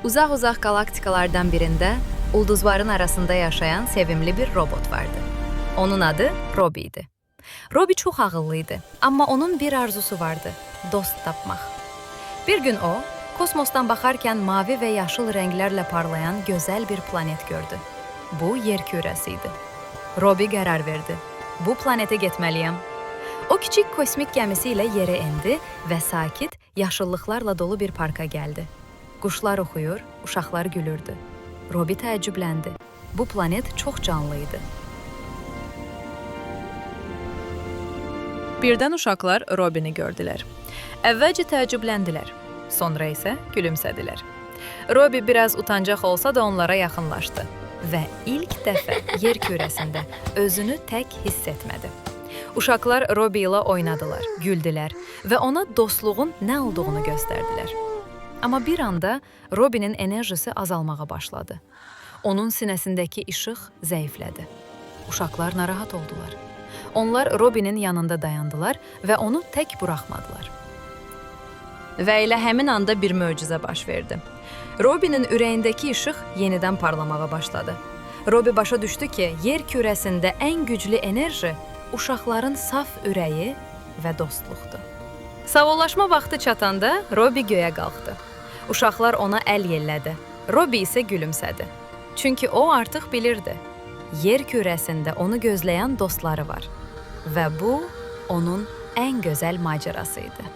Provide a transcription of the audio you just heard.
Uzaq-uzaq galaktikalardan birində ulduzların arasında yaşayan sevimli bir robot vardı. Onun adı Robi idi. Robi çox ağıllı idi, amma onun bir arzusu vardı: dost tapmaq. Bir gün o, kosmosdan baxarkən mavi və yaşıl rənglərlə parlayan gözəl bir planet gördü. Bu yer kürəsi idi. Robi qərar verdi: bu planetə getməliyəm. O kiçik kosmik gəmisi ilə yerə endi və sakit, yaşıllıqlarla dolu bir parka gəldi. Quşlar oxuyur, uşaqlar gülürdü. Robi təəccübləndi. Bu planet çox canlı idi. Birdən uşaqlar Robini gördülər. Əvvəlcə təəccübləndilər, sonra isə gülümsədilər. Robi biraz utancaq olsa da onlara yaxınlaşdı və ilk dəfə yer kürəsində özünü tək hiss etmədi. Uşaqlar Robi ilə oynadılar, güldülər və ona dostluğun nə olduğunu göstərdilər. Amma bir anda Robinin enerjisi azalmağa başladı. Onun sinəsindəki işıq zəiflədi. Uşaqlar narahat oldular. Onlar Robinin yanında dayandılar və onu tək buraxmadılar. Və elə həmin anda bir möcüzə baş verdi. Robinin ürəyindəki işıq yenidən parlamağa başladı. Robi başa düşdü ki, yer kürəsində ən güclü enerji uşaqların saf ürəyi və dostluqdur. Sağollaşma vaxtı çatanda Robi göyə qalxdı. Uşaqlar ona əl yellədi. Robi isə gülümsədi. Çünki o artıq bilirdi. Yer kürəsində onu gözləyən dostları var. Və bu onun ən gözəl macərası idi.